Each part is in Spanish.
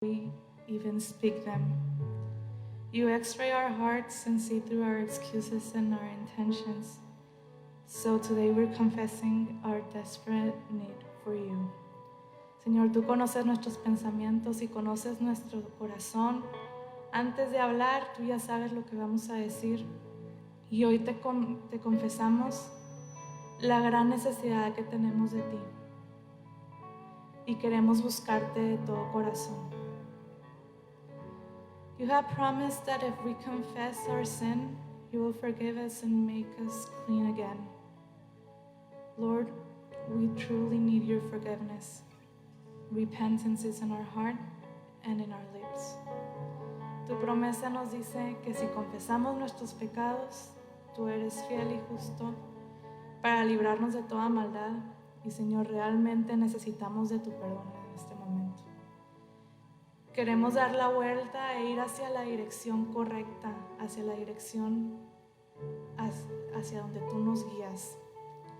we even speak them. You x-ray our hearts and see through our excuses and our intentions. So today we're confessing our desperate need for you. Señor, tú conoces nuestros pensamientos y conoces nuestro corazón. Antes de hablar, tú ya sabes lo que vamos a decir. Y hoy te confesamos la gran necesidad que tenemos de ti. Y queremos buscarte de todo corazón. You have promised that if we confess our sin, you will forgive us and make us clean again. Lord, we truly need your forgiveness. Repentance is in our heart and in our lips. Tu promesa nos dice que si confesamos nuestros pecados, tú eres fiel y justo para librarnos de toda maldad. Y Señor, realmente necesitamos de tu perdón en este momento. Queremos dar la vuelta e ir hacia la dirección correcta, hacia la dirección hacia donde tú nos guías.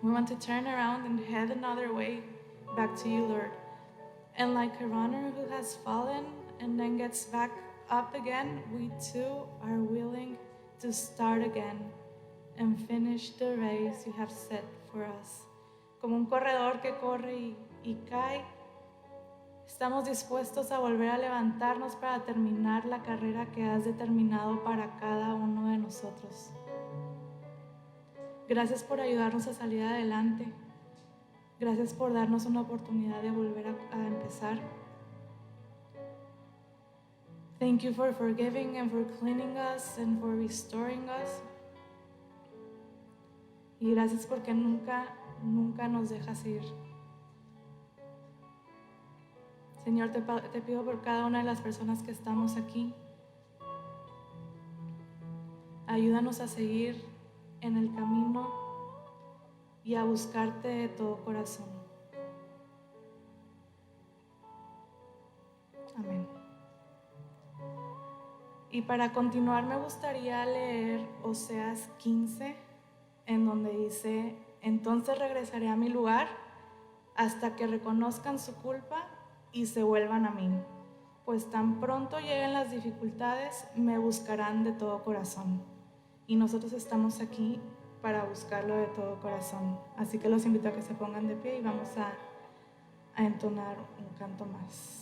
We want to turn around and head another way back to you, Lord. And like a runner who has fallen and then gets back up again, we too are willing to start again and finish the race you have set for us. Como un corredor que corre y cae, estamos dispuestos a volver a levantarnos para terminar la carrera que has determinado para cada uno de nosotros. Gracias por ayudarnos a salir adelante. Gracias por darnos una oportunidad de volver a empezar. Thank you for forgiving and for cleaning us and for restoring us. Y gracias porque nunca nos dejas ir. Señor, te pido por cada una de las personas que estamos aquí. Ayúdanos a seguir en el camino y a buscarte de todo corazón. Amén. Y para continuar me gustaría leer Oseas 15, en donde dice: entonces regresaré a mi lugar hasta que reconozcan su culpa y se vuelvan a mí, pues tan pronto lleguen las dificultades, me buscarán de todo corazón. Y nosotros estamos aquí para buscarlo de todo corazón. Así que los invito a que se pongan de pie y vamos a entonar un canto más.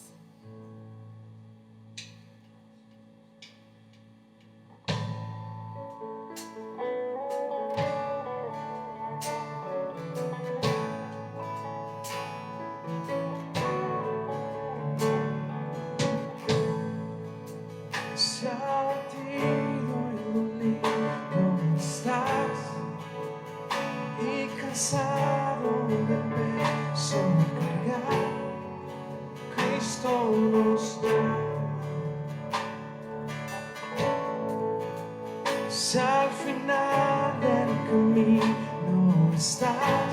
Si al final del camino estás,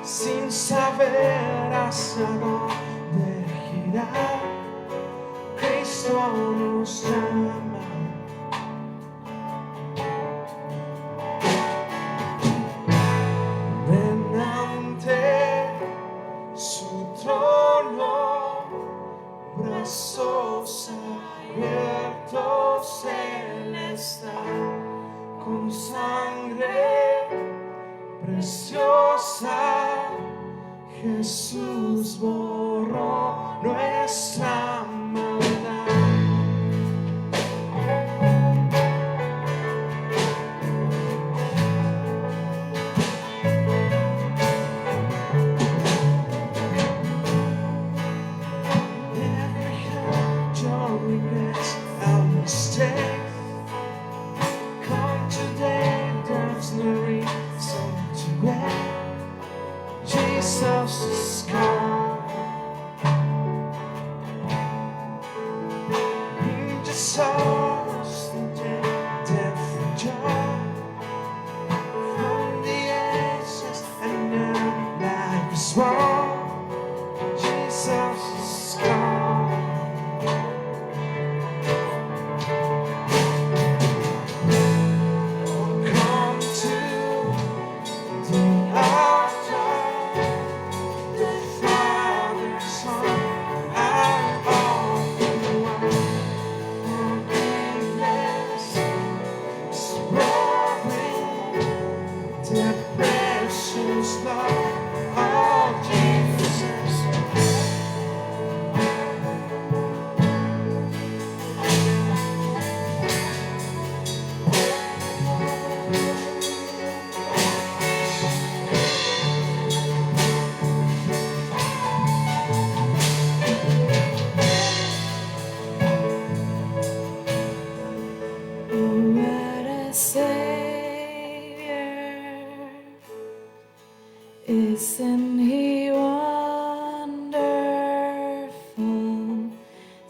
sin saber hacia dónde girar, Cristo nos llama. Ven ante su trono, brazos abiertos Él está, con sangre preciosa Jesús borró nuestra maldad. Jesus is come. He just saw us the death and joy from the ashes, and now life is wrong. Jesus is come.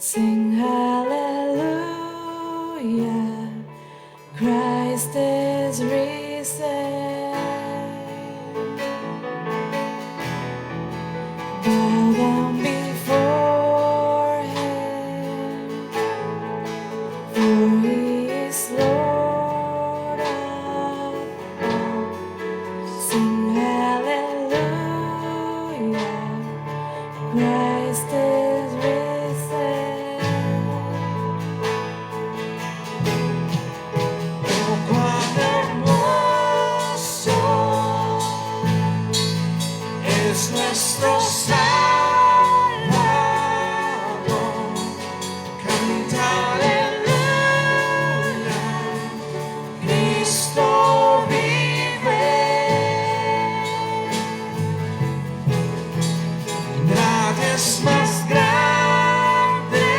Sing hallelujah, Christ is risen. Bow down before him, for he is Lord of all. Sing hallelujah, Christ is risen. Oh, cuán hermoso es nuestro Salvador. Canta aleluya, Cristo vive. Nadie es más grande,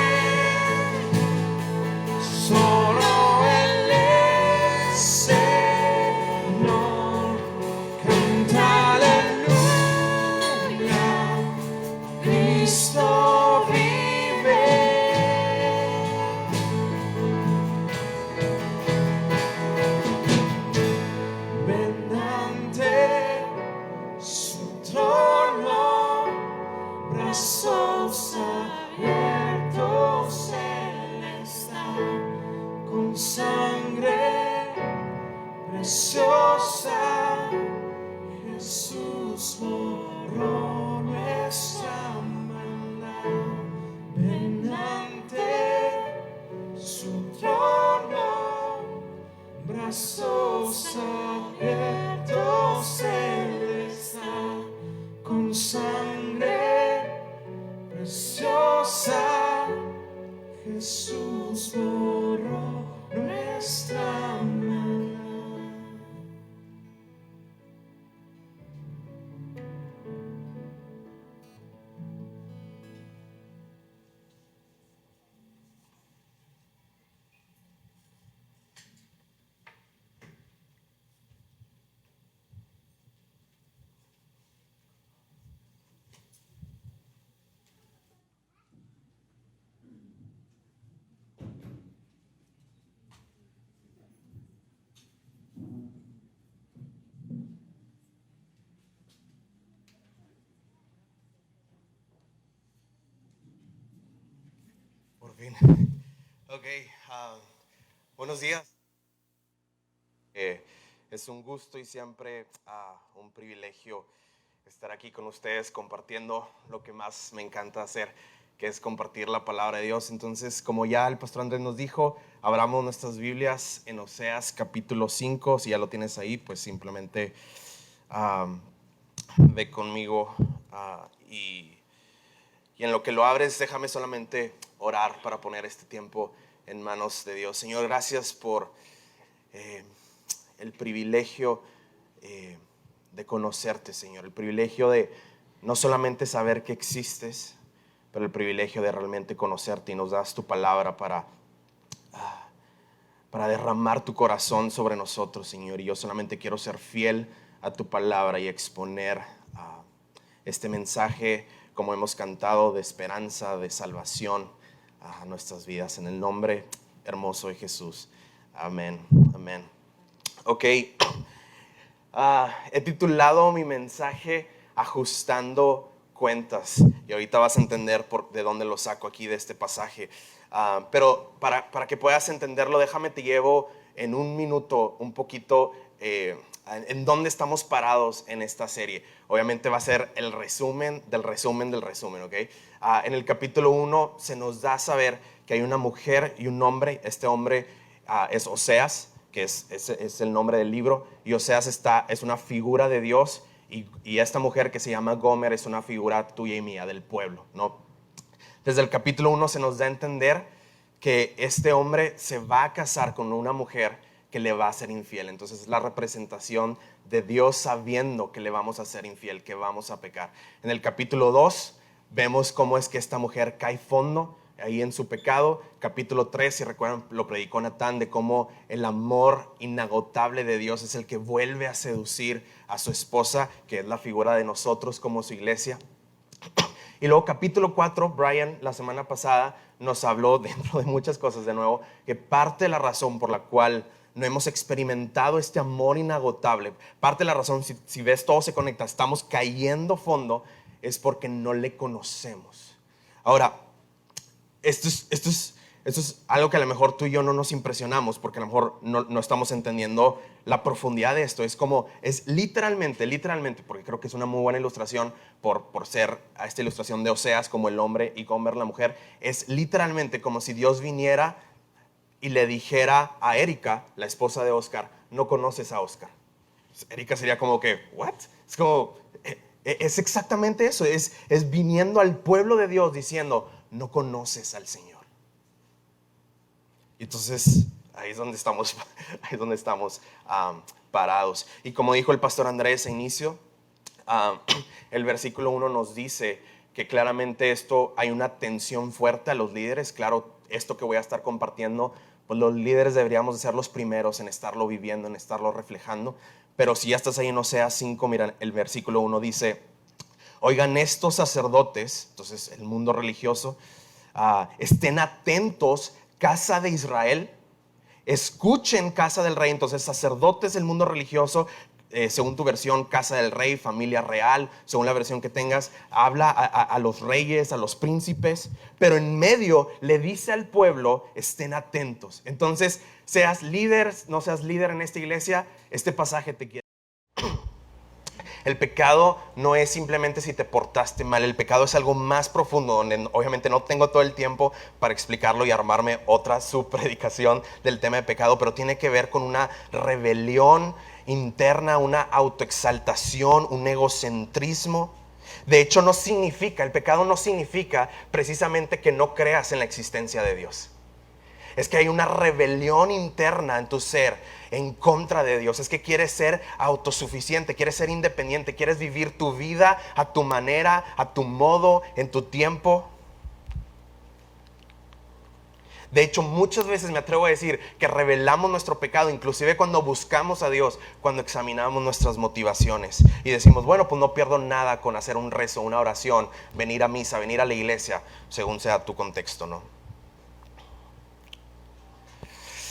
solo Él es Señor. Canta aleluya, Cristo vive. Ven ante su trono, brazos abiertos Él está, con sangre preciosa. Jesús borró nuestra maldad. Ven ante su trono, brazos abiertos Él está, con sangre preciosa. Jesús borró nuestra maldad. Por fin. Ok, buenos días. Es un gusto y siempre un privilegio estar aquí con ustedes compartiendo lo que más me encanta hacer, que es compartir la palabra de Dios. Entonces, como ya el pastor Andrés nos dijo, abramos nuestras Biblias en Oseas capítulo 5. Si ya lo tienes ahí, pues simplemente ve conmigo y en lo que lo abres, déjame solamente orar para poner este tiempo en manos de Dios. Señor, gracias por el privilegio de conocerte, Señor. El privilegio de no solamente saber que existes, pero el privilegio de realmente conocerte, y nos das tu palabra para derramar tu corazón sobre nosotros, Señor. Y yo solamente quiero ser fiel a tu palabra y exponer este mensaje, como hemos cantado, de esperanza, de salvación a nuestras vidas. En el nombre hermoso de Jesús. Amén. Amén. Ok. He titulado mi mensaje Ajustando Cuentas. Y ahorita vas a entender de dónde lo saco aquí de este pasaje. Pero para que puedas entenderlo, déjame te llevo en un minuto un poquito en dónde estamos parados en esta serie. Obviamente va a ser el resumen del resumen del resumen, ¿ok? En el capítulo 1 se nos da a saber que hay una mujer y un hombre. Este hombre es Oseas, que es el nombre del libro, y Oseas es una figura de Dios, y esta mujer que se llama Gomer es una figura tuya y mía, del pueblo, ¿no? Desde el capítulo 1 se nos da a entender que este hombre se va a casar con una mujer que le va a ser infiel. Entonces es la representación de Dios sabiendo que le vamos a ser infiel, que vamos a pecar. En el capítulo 2 vemos cómo es que esta mujer cae fondo ahí en su pecado. Capítulo 3, si recuerdan, lo predicó Natán, de cómo el amor inagotable de Dios es el que vuelve a seducir a su esposa, que es la figura de nosotros como su iglesia. Y luego capítulo 4, Brian la semana pasada nos habló, dentro de muchas cosas de nuevo, que parte de la razón por la cual no hemos experimentado este amor inagotable, parte de la razón, si ves todo se conecta, estamos cayendo fondo, es porque no le conocemos. Ahora, esto es algo que a lo mejor tú y yo no nos impresionamos, porque a lo mejor no estamos entendiendo la profundidad de esto. Es literalmente, porque creo que es una muy buena ilustración por ser a esta ilustración de Oseas como el hombre y Gomer la mujer. Es literalmente como si Dios viniera y le dijera a Erika, la esposa de Oscar, no conoces a Oscar. Erika sería como que, ¿what? Es como, es exactamente eso, es viniendo al pueblo de Dios diciendo, no conoces al Señor. Y entonces, ahí es donde estamos parados. Y como dijo el pastor Andrés a inicio, el versículo 1 nos dice que claramente hay una tensión fuerte a los líderes. Claro, esto que voy a estar compartiendo, pues los líderes deberíamos de ser los primeros en estarlo viviendo, en estarlo reflejando. Pero si ya estás ahí en Oseas 5, mira, el versículo 1 dice, oigan estos sacerdotes, entonces el mundo religioso, estén atentos, casa de Israel, escuchen casa del rey. Entonces sacerdotes del mundo religioso, según tu versión, casa del rey, familia real, según la versión que tengas, habla a los reyes, a los príncipes, pero en medio le dice al pueblo, estén atentos. Entonces, seas líder, no seas líder en esta iglesia, este pasaje te quiere. El pecado no es simplemente si te portaste mal, el pecado es algo más profundo, donde obviamente no tengo todo el tiempo para explicarlo y armarme otra subpredicación del tema de pecado, pero tiene que ver con una rebelión interna, una autoexaltación, un egocentrismo. De hecho, el pecado no significa precisamente que no creas en la existencia de Dios. Es que hay una rebelión interna en tu ser en contra de Dios. Es que quieres ser autosuficiente, quieres ser independiente, quieres vivir tu vida a tu manera, a tu modo, en tu tiempo. De hecho, muchas veces me atrevo a decir que revelamos nuestro pecado, inclusive cuando buscamos a Dios, cuando examinamos nuestras motivaciones y decimos, bueno, pues no pierdo nada con hacer un rezo, una oración, venir a misa, venir a la iglesia, según sea tu contexto, ¿no?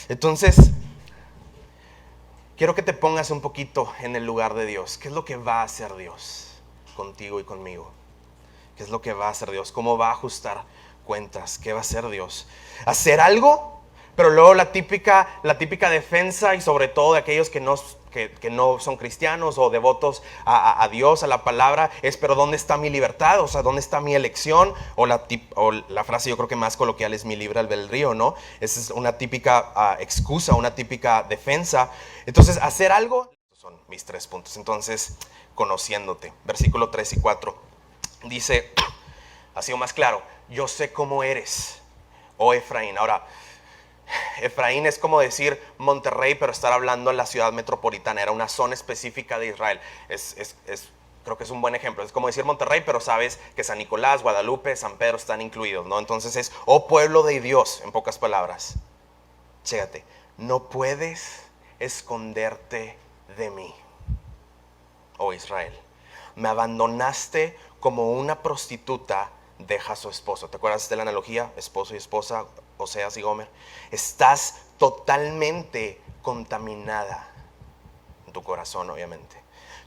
Entonces, quiero que te pongas un poquito en el lugar de Dios. ¿Qué es lo que va a hacer Dios contigo y conmigo? ¿Qué es lo que va a hacer Dios? ¿Cómo va a ajustar cuentas? ¿Qué va a hacer Dios? ¿Hacer algo? Pero luego la típica defensa, y sobre todo de aquellos que no son cristianos o devotos a Dios, a la palabra, es, pero ¿dónde está mi libertad? O sea, ¿dónde está mi elección? O la frase yo creo que más coloquial es mi libre albedrío, ¿no? Esa es una típica excusa, una típica defensa. Entonces, hacer algo, estos son mis 3 puntos. Entonces, conociéndote, versículo 3 y 4, dice, ha sido más claro, yo sé cómo eres, oh Efraín. Ahora, Efraín es como decir Monterrey, pero estar hablando en la ciudad metropolitana. Era una zona específica de Israel. Creo que es un buen ejemplo. Es como decir Monterrey, pero sabes que San Nicolás, Guadalupe, San Pedro están incluidos, ¿no? Entonces es, oh pueblo de Dios, en pocas palabras. Chécate, no puedes esconderte de mí, oh Israel. Me abandonaste como una prostituta deja a su esposo. ¿Te acuerdas de la analogía? Esposo y esposa, Oseas y Gomer. Estás totalmente contaminada en tu corazón, obviamente.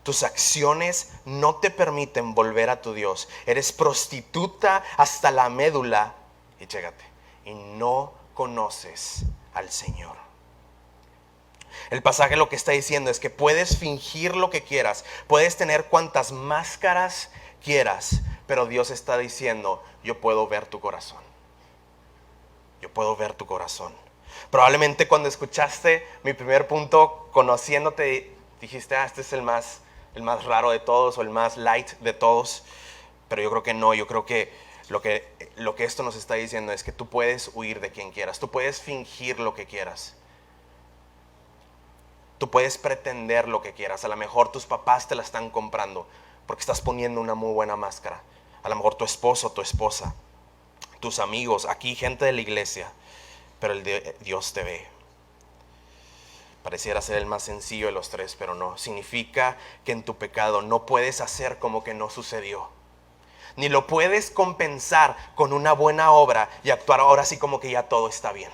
Tus acciones no te permiten volver a tu Dios. Eres prostituta hasta la médula. Y chécate, y no conoces al Señor. El pasaje lo que está diciendo es que puedes fingir lo que quieras, puedes tener cuantas máscaras quieras, pero Dios está diciendo, yo puedo ver tu corazón. Yo puedo ver tu corazón. Probablemente cuando escuchaste mi primer punto, conociéndote, dijiste, este es el más raro de todos o el más light de todos. Pero yo creo que no, yo creo que lo que esto nos está diciendo es que tú puedes huir de quien quieras, tú puedes fingir lo que quieras. Tú puedes pretender lo que quieras. A lo mejor tus papás te la están comprando porque estás poniendo una muy buena máscara. A lo mejor tu esposo, tu esposa, tus amigos, aquí gente de la iglesia, pero Dios te ve. Pareciera ser el más sencillo de los 3, pero no. Significa que en tu pecado no puedes hacer como que no sucedió. ni lo puedes compensar con una buena obra y actuar ahora sí como que ya todo está bien.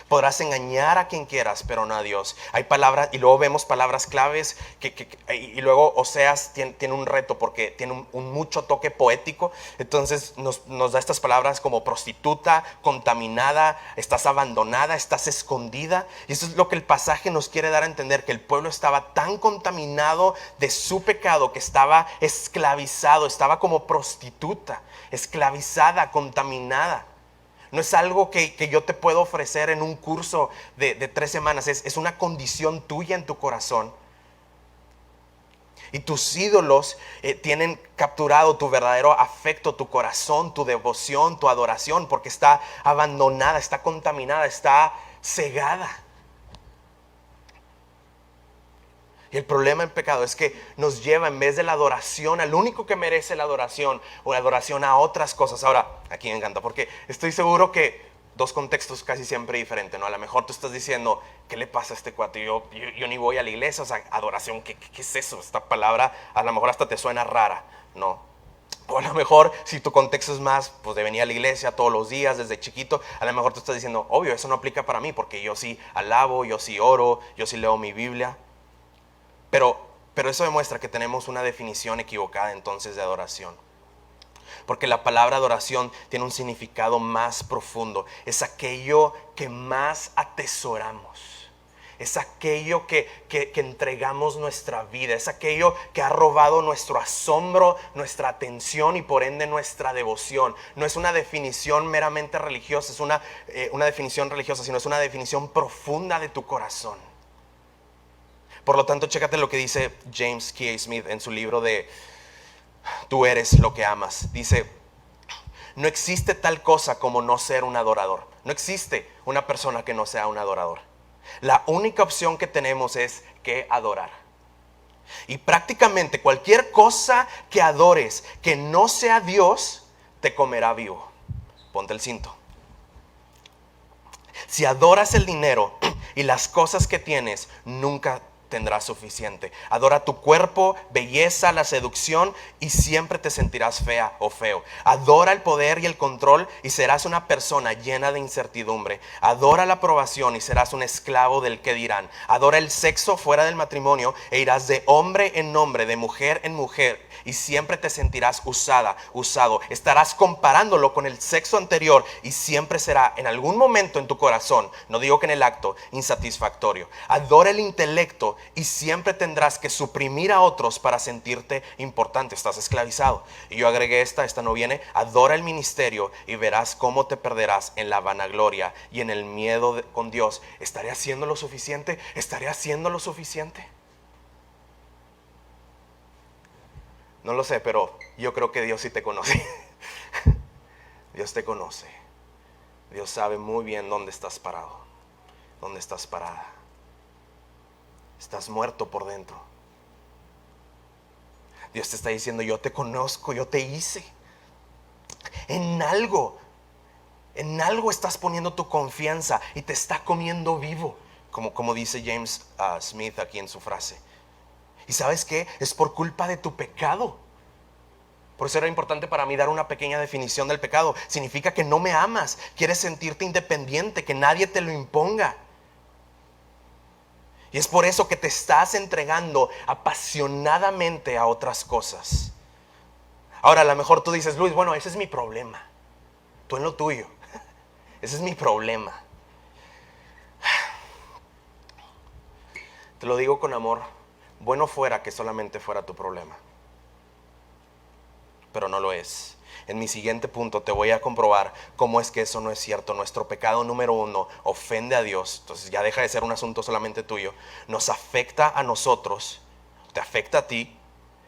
Podrás engañar a quien quieras, pero no a Dios. Hay palabras, y luego vemos palabras claves, y luego Oseas tiene un reto porque tiene un mucho toque poético. Entonces nos da estas palabras como prostituta, contaminada, estás abandonada, estás escondida. Y eso es lo que el pasaje nos quiere dar a entender, que el pueblo estaba tan contaminado de su pecado que estaba esclavizado, estaba como prostituta, esclavizada, contaminada. No es algo que yo te puedo ofrecer en un curso de 3 semanas. Es una condición tuya en tu corazón. Y tus ídolos tienen capturado tu verdadero afecto, tu corazón, tu devoción, tu adoración, porque está abandonada, está contaminada, está cegada. Y el problema en pecado es que nos lleva, en vez de la adoración, al único que merece la adoración, o la adoración a otras cosas. Ahora, aquí me encanta, porque estoy seguro que 2 contextos casi siempre diferentes, ¿no? A lo mejor tú estás diciendo, ¿qué le pasa a este cuate? Yo ni voy a la iglesia, o sea, adoración, ¿qué es eso? Esta palabra a lo mejor hasta te suena rara, ¿no? O a lo mejor, si tu contexto es más, pues de venir a la iglesia todos los días, desde chiquito, a lo mejor tú estás diciendo, obvio, eso no aplica para mí, porque yo sí alabo, yo sí oro, yo sí leo mi Biblia. Pero eso demuestra que tenemos una definición equivocada entonces de adoración. Porque la palabra adoración tiene un significado más profundo. Es aquello que más atesoramos. Es aquello que entregamos nuestra vida. Es aquello que ha robado nuestro asombro, nuestra atención y por ende nuestra devoción. No es una definición meramente religiosa, es una definición religiosa, sino es una definición profunda de tu corazón. Por lo tanto, chécate lo que dice James K. Smith en su libro de Tú eres lo que amas. Dice, no existe tal cosa como no ser un adorador. No existe una persona que no sea un adorador. La única opción que tenemos es que adorar. Y prácticamente cualquier cosa que adores que no sea Dios, te comerá vivo. Ponte el cinto. Si adoras el dinero y las cosas que tienes, nunca tendrás suficiente. Adora tu cuerpo, belleza, la seducción y siempre te sentirás fea o feo. Adora el poder y el control y serás una persona llena de incertidumbre. Adora la aprobación y serás un esclavo del qué dirán. Adora el sexo fuera del matrimonio e irás de hombre en hombre, de mujer en mujer y siempre te sentirás usado. Estarás comparándolo con el sexo anterior y siempre será en algún momento en tu corazón, no digo que en el acto, insatisfactorio. Adora el intelecto y siempre tendrás que suprimir a otros para sentirte importante. Estás esclavizado. Y yo agregué esta no viene. Adora el ministerio y verás cómo te perderás en la vanagloria y en el miedo con Dios. ¿Estaré haciendo lo suficiente? ¿Estaré haciendo lo suficiente? No lo sé, pero yo creo que Dios sí te conoce. Dios te conoce. Dios sabe muy bien dónde estás parado, dónde estás parada. Estás muerto por dentro. Dios te está diciendo, yo te conozco, yo te hice. En algo estás poniendo tu confianza y te está comiendo vivo, como dice James Smith aquí en su frase. ¿Y sabes qué? Es por culpa de tu pecado. Por eso era importante para mí dar una pequeña definición del pecado. Significa que no me amas, quieres sentirte independiente, que nadie te lo imponga. Y es por eso que te estás entregando apasionadamente a otras cosas. Ahora, a lo mejor tú dices, Luis, bueno, ese es mi problema. Tú en lo tuyo. Ese es mi problema. Te lo digo con amor. Bueno fuera que solamente fuera tu problema. Pero no lo es. En mi siguiente punto te voy a comprobar cómo es que eso no es cierto. Nuestro pecado número 1 ofende a Dios. Entonces ya deja de ser un asunto solamente tuyo. Nos afecta a nosotros, te afecta a ti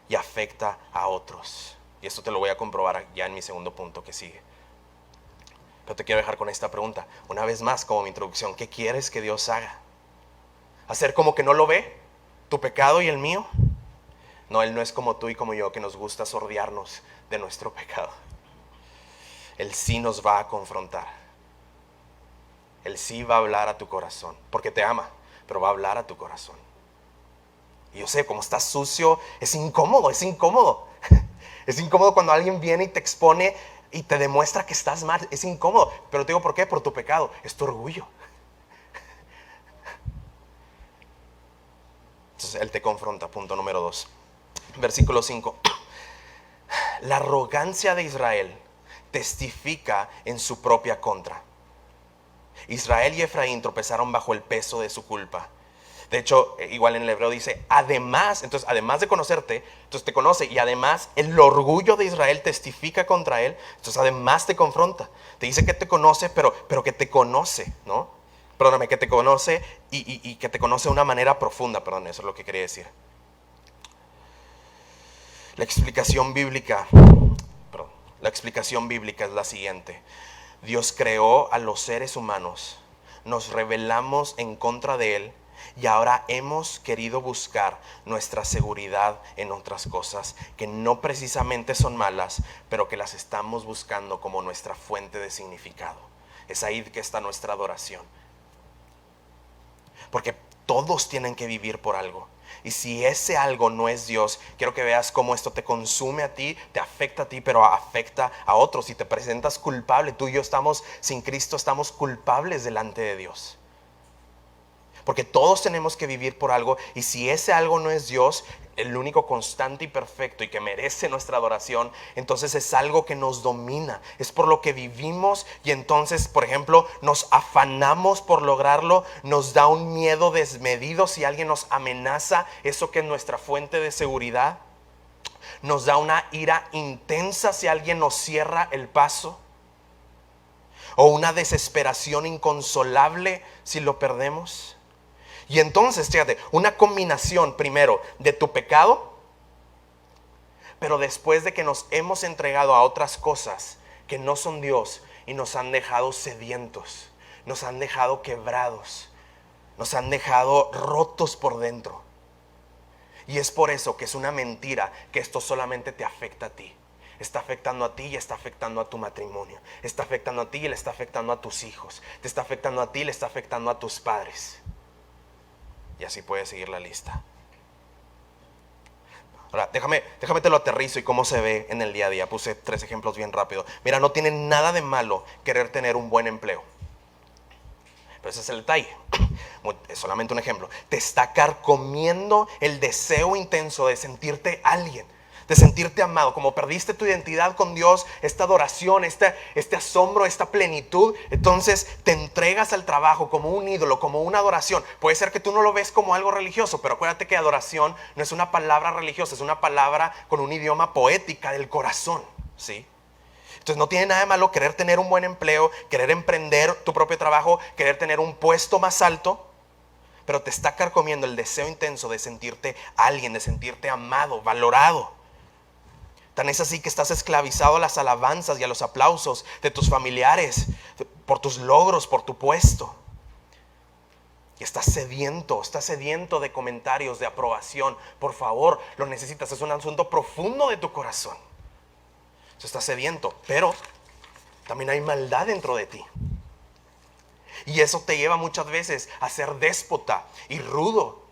y afecta a otros. Y esto te lo voy a comprobar ya en mi segundo punto que sigue. Pero te quiero dejar con esta pregunta. Una vez más, como mi introducción, ¿qué quieres que Dios haga? ¿Hacer como que no lo ve? ¿Tu pecado y el mío? No, Él no es como tú y como yo, que nos gusta sordearnos de nuestro pecado. Él sí nos va a confrontar. Él sí va a hablar a tu corazón, porque te ama, pero va a hablar a tu corazón. Y yo sé, como estás sucio, es incómodo. Es incómodo cuando alguien viene y te expone y te demuestra que estás mal. Es incómodo. Pero te digo, ¿por qué? Por tu pecado. Es tu orgullo. Entonces Él te confronta. Punto número 2. Versículo 5. La arrogancia de Israel testifica en su propia contra. Israel y Efraín tropezaron bajo el peso de su culpa. De hecho, igual en el hebreo dice, además, entonces además de conocerte, entonces te conoce, y además el orgullo de Israel testifica contra él, entonces además te confronta. Te dice que te conoce, pero que te conoce, ¿no? Perdóname, que te conoce y que te conoce de una manera profunda, perdón, eso es lo que quería decir. La explicación bíblica es la siguiente. Dios creó a los seres humanos, nos rebelamos en contra de Él y ahora hemos querido buscar nuestra seguridad en otras cosas que no precisamente son malas, pero que las estamos buscando como nuestra fuente de significado. Es ahí que está nuestra adoración. Porque todos tienen que vivir por algo. Y si ese algo no es Dios, quiero que veas cómo esto te consume a ti, te afecta a ti, pero afecta a otros. Si te presentas culpable, tú y yo estamos sin Cristo, estamos culpables delante de Dios. Porque todos tenemos que vivir por algo. Y si ese algo no es Dios, el único constante y perfecto y que merece nuestra adoración, entonces es algo que nos domina. Es por lo que vivimos y entonces, por ejemplo, nos afanamos por lograrlo. Nos da un miedo desmedido si alguien nos amenaza, eso que es nuestra fuente de seguridad. Nos da una ira intensa si alguien nos cierra el paso. O una desesperación inconsolable si lo perdemos. Y entonces, fíjate, una combinación primero de tu pecado, pero después de que nos hemos entregado a otras cosas que no son Dios y nos han dejado sedientos, nos han dejado quebrados, nos han dejado rotos por dentro. Y es por eso que es una mentira que esto solamente te afecta a ti. Está afectando a ti y está afectando a tu matrimonio. Está afectando a ti y le está afectando a tus hijos. Te está afectando a ti y le está afectando a tus padres. Y así puedes seguir la lista. Ahora, déjame te lo aterrizo y cómo se ve en el día a día. Puse 3 ejemplos bien rápido. Mira, no tiene nada de malo querer tener un buen empleo. Pero ese es el detalle. Es solamente un ejemplo. Te está carcomiendo el deseo intenso de sentirte alguien, de sentirte amado. Como perdiste tu identidad con Dios, esta adoración, este asombro, esta plenitud, entonces te entregas al trabajo como un ídolo, como una adoración. Puede ser que tú no lo ves como algo religioso, pero acuérdate que adoración no es una palabra religiosa, es una palabra con un idioma poética del corazón, ¿sí? Entonces no tiene nada de malo querer tener un buen empleo, querer emprender tu propio trabajo, querer tener un puesto más alto, pero te está carcomiendo el deseo intenso de sentirte alguien, de sentirte amado, valorado. Tan es así que estás esclavizado a las alabanzas y a los aplausos de tus familiares, por tus logros, por tu puesto. Y estás sediento de comentarios, de aprobación. Por favor, lo necesitas, es un asunto profundo de tu corazón. Estás sediento, pero también hay maldad dentro de ti. Y eso te lleva muchas veces a ser déspota y rudo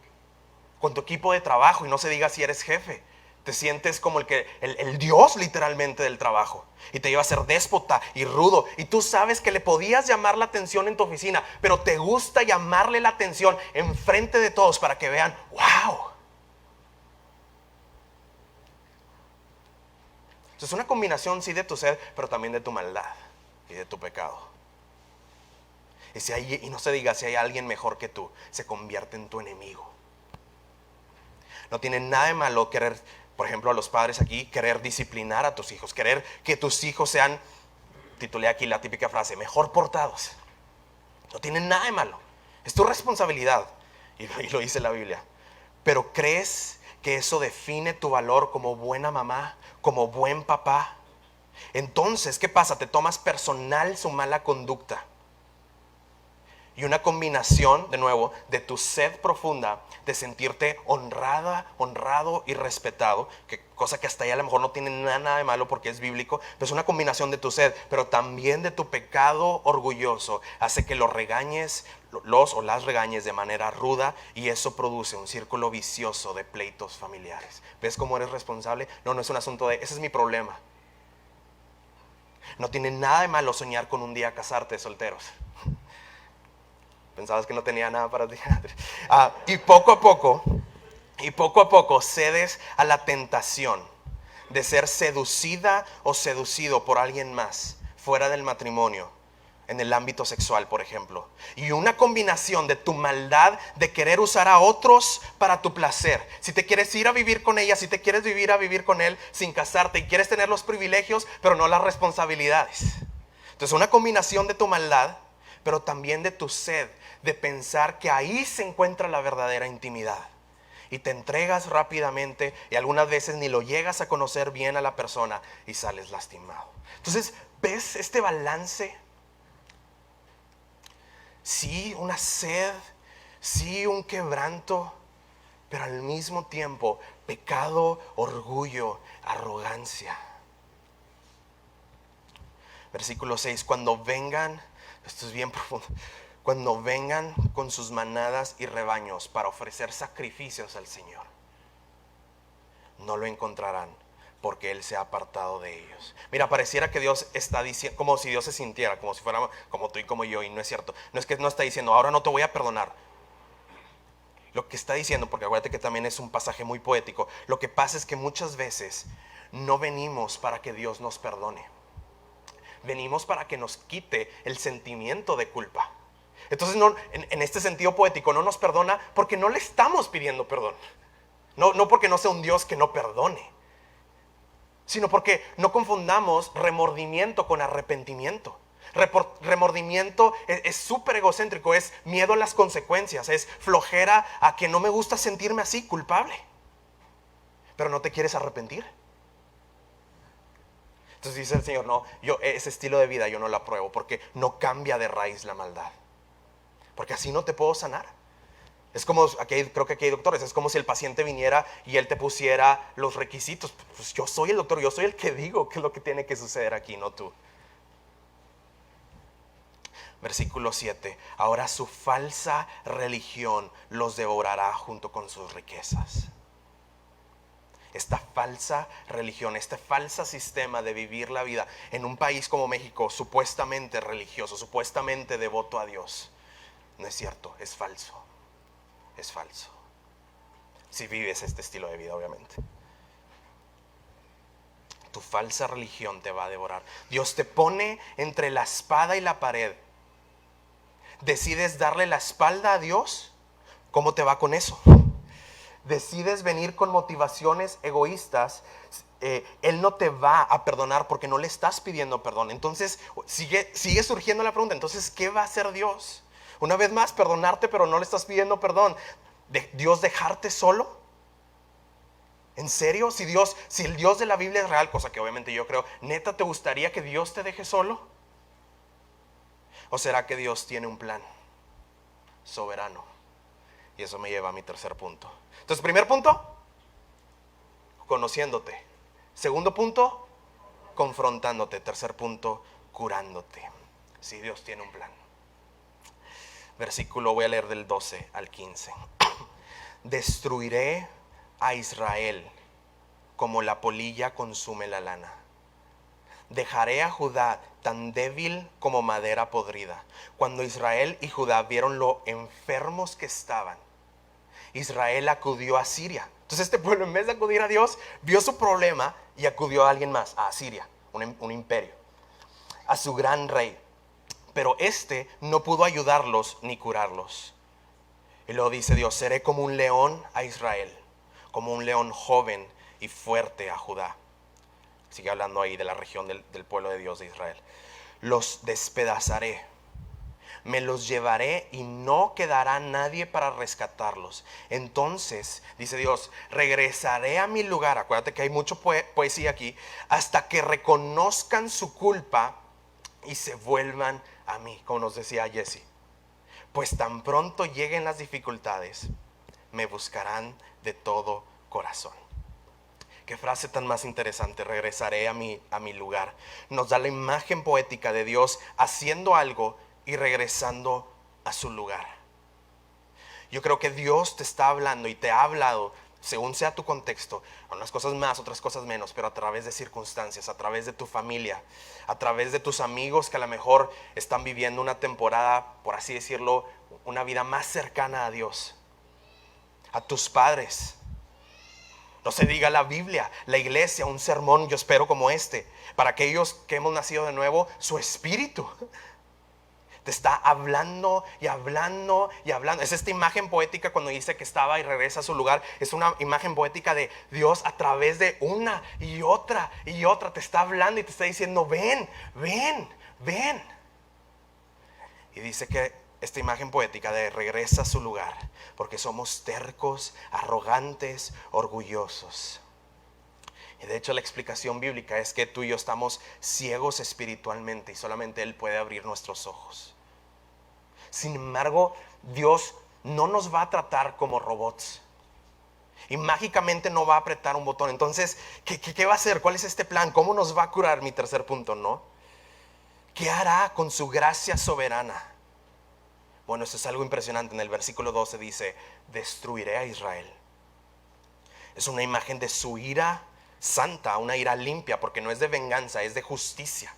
con tu equipo de trabajo. Y no se diga si eres jefe. Te sientes como el Dios literalmente del trabajo. Y te lleva a ser déspota y rudo. Y tú sabes que le podías llamar la atención en tu oficina, pero te gusta llamarle la atención enfrente de todos para que vean, wow. Es una combinación sí de tu sed, pero también de tu maldad y de tu pecado. Y no se diga si hay alguien mejor que tú, se convierte en tu enemigo. No tiene nada de malo querer, por ejemplo, a los padres aquí, querer disciplinar a tus hijos, querer que tus hijos sean, titulé aquí la típica frase, mejor portados. No tiene nada de malo, es tu responsabilidad, y lo dice la Biblia. Pero ¿crees que eso define tu valor como buena mamá, como buen papá? Entonces, ¿qué pasa? Te tomas personal su mala conducta. Y una combinación, de nuevo, de tu sed profunda, de sentirte honrado y respetado, que cosa que hasta ahí a lo mejor no tiene nada de malo porque es bíblico, pero es una combinación de tu sed, pero también de tu pecado orgulloso, hace que los regañes, los o las regañes de manera ruda, y eso produce un círculo vicioso de pleitos familiares. ¿Ves cómo eres responsable? No es un asunto de, ese es mi problema. No tiene nada de malo soñar con un día casarte solteros. Pensabas que no tenía nada para ti. Y poco a poco cedes a la tentación de ser seducida o seducido por alguien más fuera del matrimonio, en el ámbito sexual, por ejemplo. Y una combinación de tu maldad de querer usar a otros para tu placer. Si te quieres ir a vivir con ella, si te quieres vivir a vivir con él sin casarte y quieres tener los privilegios, pero no las responsabilidades. Entonces, una combinación de tu maldad, pero también de tu sed de pensar que ahí se encuentra la verdadera intimidad. Y te entregas rápidamente y algunas veces ni lo llegas a conocer bien a la persona y sales lastimado. Entonces, ¿ves este balance? Sí, una sed, sí, un quebranto, pero al mismo tiempo pecado, orgullo, arrogancia. Versículo 6, cuando vengan, esto es bien profundo, cuando vengan con sus manadas y rebaños para ofrecer sacrificios al Señor, no lo encontrarán porque Él se ha apartado de ellos. Mira, pareciera que Dios está diciendo, como si Dios se sintiera, como si fuéramos como tú y como yo, y no es cierto. No es que no está diciendo, ahora no te voy a perdonar. Lo que está diciendo, porque acuérdate que también es un pasaje muy poético, lo que pasa es que muchas veces no venimos para que Dios nos perdone. Venimos para que nos quite el sentimiento de culpa. Entonces, en este sentido poético, no nos perdona porque no le estamos pidiendo perdón. No porque no sea un Dios que no perdone, sino porque no confundamos remordimiento con arrepentimiento. Remordimiento es súper egocéntrico, es miedo a las consecuencias, es flojera a que no me gusta sentirme así, culpable. Pero no te quieres arrepentir. Entonces dice el Señor, no, ese estilo de vida yo no lo apruebo porque no cambia de raíz la maldad. Porque así no te puedo sanar. Es como, creo que aquí hay doctores, es como si el paciente viniera y él te pusiera los requisitos. Pues yo soy el doctor, yo soy el que digo qué es lo que tiene que suceder aquí, no tú. Versículo 7, ahora su falsa religión los devorará junto con sus riquezas. Esta falsa religión, este falso sistema de vivir la vida en un país como México, supuestamente religioso, supuestamente devoto a Dios, no es cierto, es falso. Es falso. Si vives este estilo de vida, obviamente. Tu falsa religión te va a devorar. Dios te pone entre la espada y la pared. ¿Decides darle la espalda a Dios? ¿Cómo te va con eso? ¿Decides venir con motivaciones egoístas? Él no te va a perdonar porque no le estás pidiendo perdón. Entonces sigue surgiendo la pregunta, entonces ¿qué va a hacer Dios? Una vez más, perdonarte, pero no le estás pidiendo perdón. ¿Dios dejarte solo? ¿En serio? Si el Dios de la Biblia es real, cosa que obviamente yo creo, ¿neta te gustaría que Dios te deje solo? ¿O será que Dios tiene un plan soberano? Y eso me lleva a mi tercer punto. Entonces, primer punto, conociéndote. Segundo punto, confrontándote. Tercer punto, curándote. Si Dios tiene un plan. Versículo, voy a leer del 12 al 15. Destruiré a Israel como la polilla consume la lana. Dejaré a Judá tan débil como madera podrida. Cuando Israel y Judá vieron lo enfermos que estaban, Israel acudió a Siria. Entonces este pueblo, en vez de acudir a Dios, vio su problema y acudió a alguien más, a Siria, un imperio, a su gran rey. Pero este no pudo ayudarlos ni curarlos. Y luego dice Dios, seré como un león a Israel, como un león joven y fuerte a Judá. Sigue hablando ahí de la región del pueblo de Dios de Israel. Los despedazaré, me los llevaré y no quedará nadie para rescatarlos. Entonces, dice Dios, regresaré a mi lugar. Acuérdate que hay mucho poesía aquí. Hasta que reconozcan su culpa y se vuelvan a mí, como nos decía Jesse. Pues tan pronto lleguen las dificultades, me buscarán de todo corazón. Qué frase tan más interesante, regresaré a mi lugar. Nos da la imagen poética de Dios haciendo algo y regresando a su lugar. Yo creo que Dios te está hablando y te ha hablado, según sea tu contexto, unas cosas más, otras cosas menos, pero a través de circunstancias, a través de tu familia, a través de tus amigos que a lo mejor están viviendo una temporada, por así decirlo, una vida más cercana a Dios, a tus padres. No se diga la Biblia, la iglesia, un sermón, yo espero como este, para aquellos que hemos nacido de nuevo, su espíritu te está hablando y hablando y hablando. Es esta imagen poética cuando dice que estaba y regresa a su lugar. Es una imagen poética de Dios a través de una y otra y otra. Te está hablando y te está diciendo, ven, ven, ven. Y dice que esta imagen poética de regresa a su lugar, porque somos tercos, arrogantes, orgullosos. Y de hecho la explicación bíblica es que tú y yo estamos ciegos espiritualmente y solamente Él puede abrir nuestros ojos. Sin embargo, Dios no nos va a tratar como robots y mágicamente no va a apretar un botón. Entonces, ¿qué va a hacer? ¿Cuál es este plan? ¿Cómo nos va a curar? Mi tercer punto, ¿no? ¿Qué hará con su gracia soberana? Bueno, esto es algo impresionante. En el versículo 12 dice, destruiré a Israel. Es una imagen de su ira santa, una ira limpia, porque no es de venganza, es de justicia.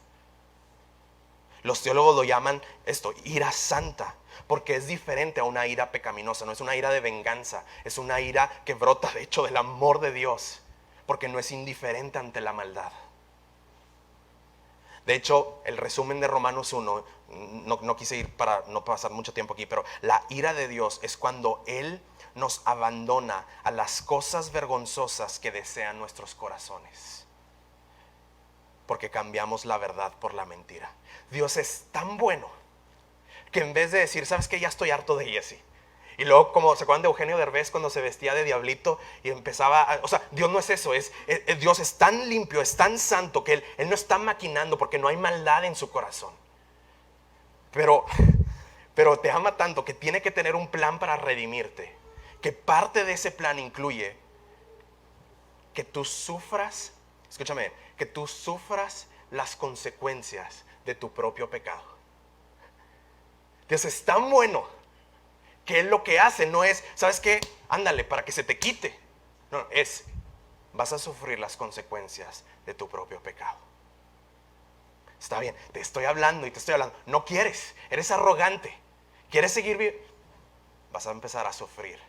Los teólogos lo llaman esto, ira santa, porque es diferente a una ira pecaminosa. No es una ira de venganza, es una ira que brota de hecho del amor de Dios, porque no es indiferente ante la maldad. De hecho, el resumen de Romanos 1, no quise ir para no pasar mucho tiempo aquí, pero la ira de Dios es cuando Él nos abandona a las cosas vergonzosas que desean nuestros corazones, porque cambiamos la verdad por la mentira. Dios es tan bueno que en vez de decir, ¿sabes qué? Ya estoy harto de Jesse. Y luego, como se acuerdan de Eugenio Derbez cuando se vestía de diablito y empezaba o sea, Dios no es eso, Dios es tan limpio, es tan santo que Él no está maquinando, porque no hay maldad en su corazón. Pero te ama tanto que tiene que tener un plan para redimirte, que parte de ese plan incluye que tú sufras, escúchame, que tú sufras las consecuencias de tu propio pecado. Dios es tan bueno que Él lo que hace no es, ¿sabes qué? Ándale, para que se te quite. No, vas a sufrir las consecuencias de tu propio pecado. Está bien, te estoy hablando y te estoy hablando. No quieres, eres arrogante, quieres seguir viviendo. Vas a empezar a sufrir.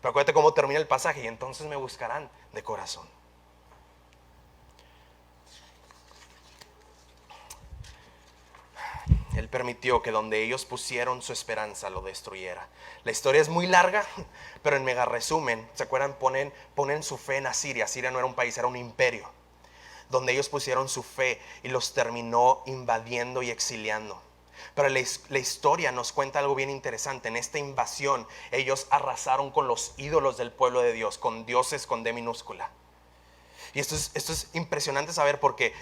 Pero acuérdate cómo termina el pasaje, y entonces me buscarán de corazón. Él permitió que donde ellos pusieron su esperanza lo destruyera. La historia es muy larga, pero en mega resumen, ¿se acuerdan? Ponen su fe en Asiria. Asiria no era un país, era un imperio, donde ellos pusieron su fe y los terminó invadiendo y exiliando. Pero la historia nos cuenta algo bien interesante. En esta invasión ellos arrasaron con los ídolos del pueblo de Dios, con dioses con D minúscula. Y esto es impresionante saber, porque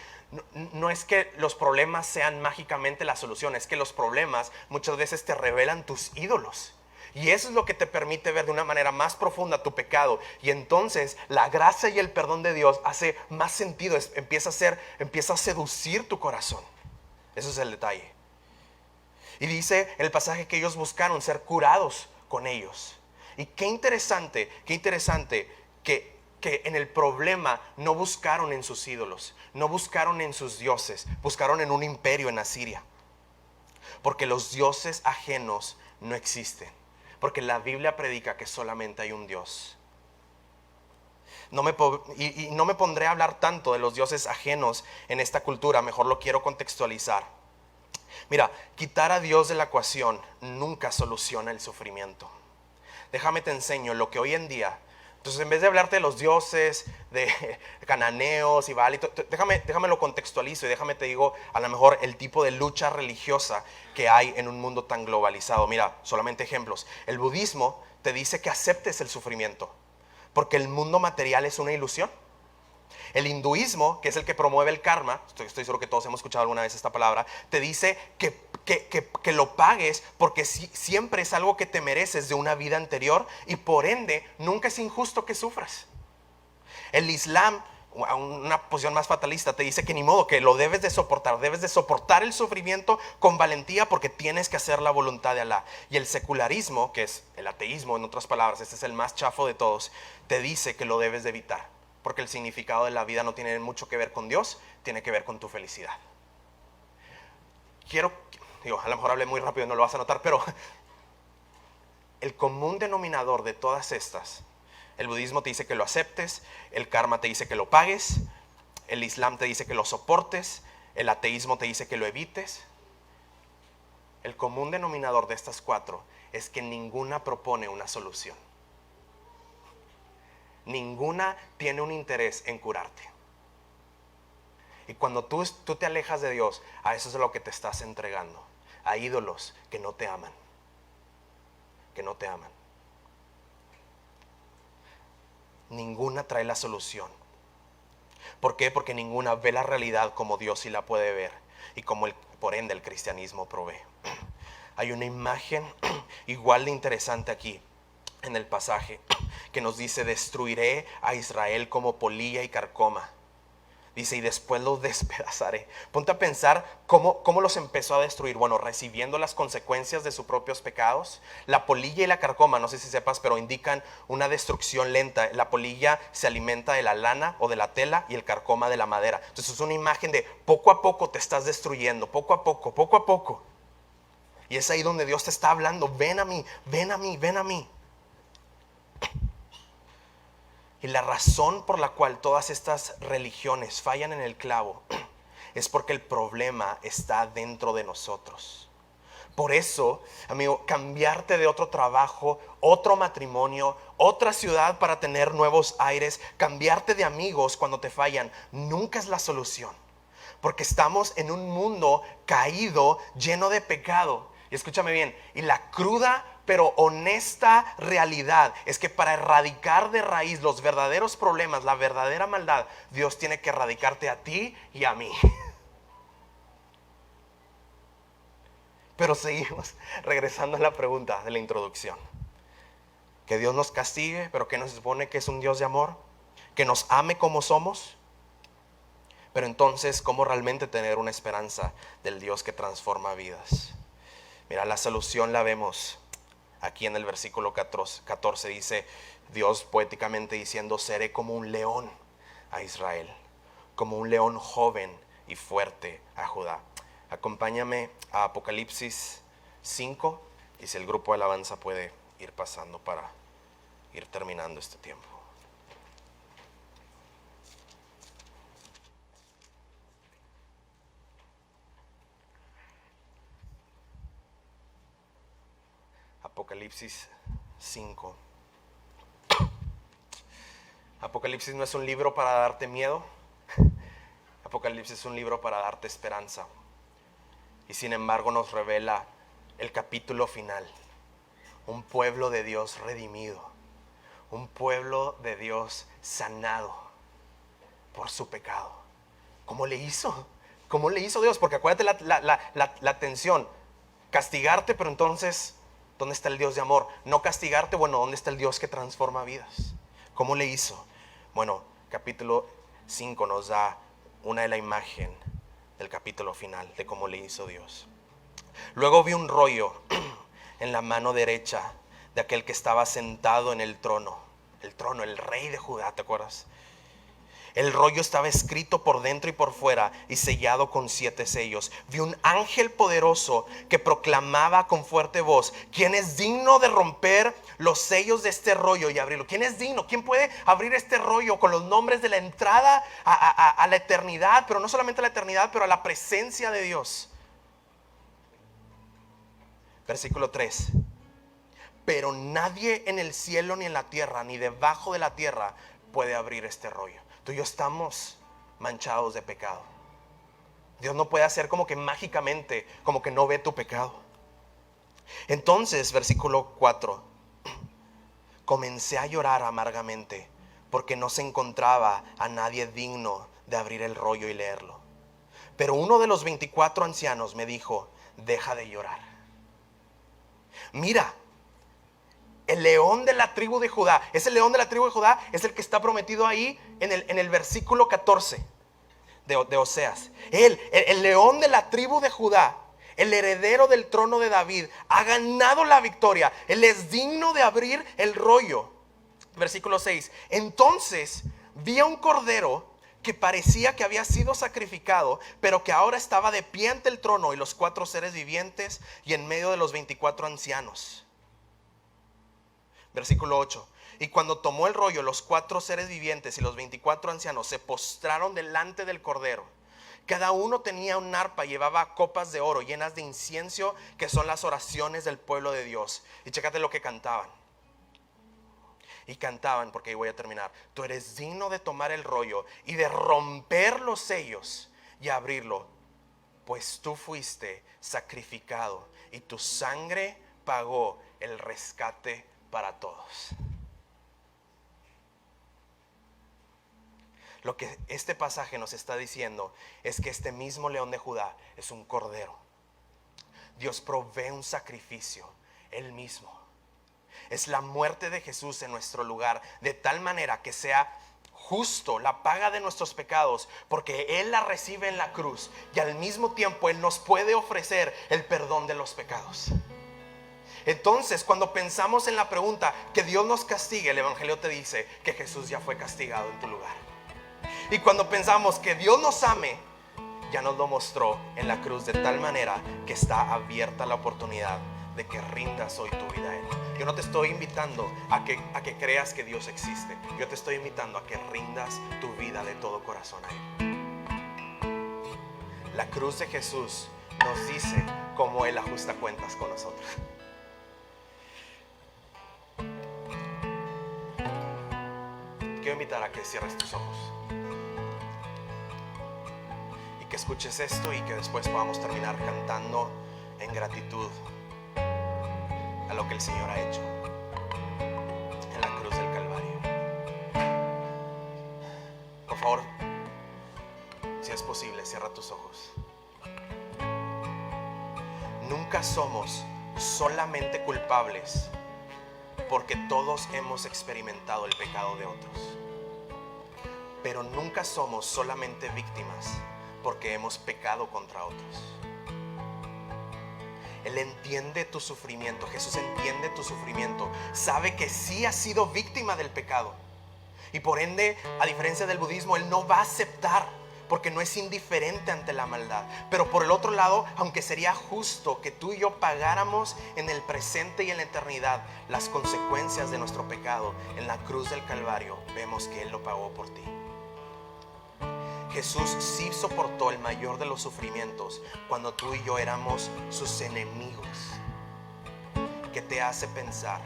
no es que los problemas sean mágicamente la solución, es que los problemas muchas veces te revelan tus ídolos. Y eso es lo que te permite ver de una manera más profunda tu pecado. Y entonces la gracia y el perdón de Dios hace más sentido, empieza a seducir tu corazón. Eso es el detalle. Y dice el pasaje que ellos buscaron ser curados con ellos. Y qué interesante que en el problema no buscaron en sus ídolos, no buscaron en sus dioses, buscaron en un imperio en Asiria. Porque los dioses ajenos no existen. Porque la Biblia predica que solamente hay un Dios. No me pondré a hablar tanto de los dioses ajenos en esta cultura, mejor lo quiero contextualizar. Mira, quitar a Dios de la ecuación nunca soluciona el sufrimiento. Déjame te enseño lo que hoy en día. Entonces, en vez de hablarte de los dioses, de cananeos y Baal, déjame lo contextualizo y déjame te digo a lo mejor el tipo de lucha religiosa que hay en un mundo tan globalizado. Mira, solamente ejemplos. El budismo te dice que aceptes el sufrimiento, porque el mundo material es una ilusión. El hinduismo, que es el que promueve el karma, estoy seguro que todos hemos escuchado alguna vez esta palabra, te dice que lo pagues, porque siempre es algo que te mereces de una vida anterior, y por ende nunca es injusto que sufras. El Islam, una posición más fatalista, te dice que ni modo, que lo debes de soportar el sufrimiento con valentía porque tienes que hacer la voluntad de Alá. Y el secularismo, que es el ateísmo en otras palabras, este es el más chafo de todos, te dice que lo debes de evitar, porque el significado de la vida no tiene mucho que ver con Dios, tiene que ver con tu felicidad. A lo mejor hablé muy rápido, no lo vas a notar, pero el común denominador de todas estas, el budismo te dice que lo aceptes, el karma te dice que lo pagues, el islam te dice que lo soportes, el ateísmo te dice que lo evites. El común denominador de estas cuatro es que ninguna propone una solución. Ninguna tiene un interés en curarte. Y cuando tú te alejas de Dios, a eso es lo que te estás entregando, a ídolos que no te aman. Que no te aman. Ninguna trae la solución. ¿Por qué? Porque ninguna ve la realidad como Dios sí la puede ver y como por ende el cristianismo provee. Hay una imagen igual de interesante aquí en el pasaje que nos dice: destruiré a Israel como polilla y carcoma. Dice, y después los despedazaré. Ponte a pensar cómo los empezó a destruir. Bueno, recibiendo las consecuencias de sus propios pecados. La polilla y la carcoma, no sé si sepas, pero indican una destrucción lenta. La polilla se alimenta de la lana o de la tela y el carcoma de la madera. Entonces es una imagen de poco a poco te estás destruyendo, poco a poco, poco a poco. Y es ahí donde Dios te está hablando: ven a mí, ven a mí, ven a mí. Y la razón por la cual todas estas religiones fallan en el clavo es porque el problema está dentro de nosotros. Por eso, amigo, cambiarte de otro trabajo, otro matrimonio, otra ciudad para tener nuevos aires, cambiarte de amigos cuando te fallan, nunca es la solución. Porque estamos en un mundo caído, lleno de pecado. Y escúchame bien, y la cruda pero honesta realidad es que para erradicar de raíz los verdaderos problemas, la verdadera maldad, Dios tiene que erradicarte a ti y a mí. Pero seguimos regresando a la pregunta de la introducción. Que Dios nos castigue, pero que nos supone que es un Dios de amor, que nos ame como somos. Pero entonces, ¿cómo realmente tener una esperanza del Dios que transforma vidas? Mira, la solución la vemos aquí en el versículo 14. Dice Dios poéticamente diciendo: seré como un león a Israel, como un león joven y fuerte a Judá. Acompáñame a Apocalipsis 5, y si el grupo de alabanza puede ir pasando para ir terminando este tiempo. Apocalipsis 5. Apocalipsis no es un libro para darte miedo. Apocalipsis es un libro para darte esperanza. Y sin embargo nos revela el capítulo final. Un pueblo de Dios redimido. Un pueblo de Dios sanado por su pecado. ¿Cómo le hizo? ¿Cómo le hizo Dios? Porque acuérdate la tensión. Castigarte, pero entonces, ¿dónde está el Dios de amor? No castigarte, bueno, ¿dónde está el Dios que transforma vidas? ¿Cómo le hizo? Bueno, capítulo 5 nos da una de la imagen del capítulo final de cómo le hizo Dios. Luego vi un rollo en la mano derecha de aquel que estaba sentado en el trono, el rey de Judá, ¿te acuerdas? El rollo estaba escrito por dentro y por fuera y sellado con 7 sellos. Vi un ángel poderoso que proclamaba con fuerte voz: ¿quién es digno de romper los sellos de este rollo y abrirlo? ¿Quién es digno? ¿Quién puede abrir este rollo con los nombres de la entrada a la eternidad? Pero no solamente a la eternidad, pero a la presencia de Dios. Versículo 3. Pero nadie en el cielo ni en la tierra ni debajo de la tierra puede abrir este rollo. Tú y yo estamos manchados de pecado. Dios no puede hacer como que mágicamente, como que no ve tu pecado. Entonces, versículo 4. Comencé a llorar amargamente porque no se encontraba a nadie digno de abrir el rollo y leerlo. Pero uno de los 24 ancianos me dijo: deja de llorar. Mira, el león de la tribu de Judá. Ese león de la tribu de Judá es el que está prometido ahí en el versículo 14 de Oseas. El león de la tribu de Judá, el heredero del trono de David, ha ganado la victoria. Él es digno de abrir el rollo. Versículo 6. Entonces vi a un cordero que parecía que había sido sacrificado, pero que ahora estaba de pie ante el trono y los 4 seres vivientes y en medio de los 24 ancianos. Versículo 8. Y cuando tomó el rollo, los 4 seres vivientes y los 24 ancianos se postraron delante del cordero. Cada uno tenía un arpa y llevaba copas de oro llenas de incienso, que son las oraciones del pueblo de Dios. Y chécate lo que cantaban. Y cantaban, porque ahí voy a terminar. Tú eres digno de tomar el rollo y de romper los sellos y abrirlo, pues tú fuiste sacrificado y tu sangre pagó el rescate para todos. Lo que este pasaje nos está diciendo es que este mismo león de Judá es un cordero. Dios provee un sacrificio, Él mismo. Es la muerte de Jesús en nuestro lugar, de tal manera que sea justo la paga de nuestros pecados, porque Él la recibe en la cruz y al mismo tiempo Él nos puede ofrecer el perdón de los pecados. Entonces, cuando pensamos en la pregunta que Dios nos castigue, el Evangelio te dice que Jesús ya fue castigado en tu lugar. Y cuando pensamos que Dios nos ame, ya nos lo mostró en la cruz, de tal manera que está abierta la oportunidad de que rindas hoy tu vida a Él. Yo no te estoy invitando a que creas que Dios existe. Yo te estoy invitando a que rindas tu vida de todo corazón a Él. La cruz de Jesús nos dice cómo Él ajusta cuentas con nosotros. Te quiero invitar a que cierres tus ojos y que escuches esto, y que después podamos terminar cantando en gratitud a lo que el Señor ha hecho en la cruz del Calvario. Por favor, si es posible, cierra tus ojos. Nunca somos solamente culpables, porque todos hemos experimentado el pecado de otros. Pero nunca somos solamente víctimas, porque hemos pecado contra otros. Él entiende tu sufrimiento. Jesús entiende tu sufrimiento. Sabe que sí has sido víctima del pecado. Y por ende, a diferencia del budismo, Él no va a aceptar, porque no es indiferente ante la maldad. Pero por el otro lado, aunque sería justo que tú y yo pagáramos en el presente y en la eternidad las consecuencias de nuestro pecado, en la cruz del Calvario vemos que Él lo pagó por ti. Jesús sí soportó el mayor de los sufrimientos cuando tú y yo éramos sus enemigos. ¿Qué te hace pensar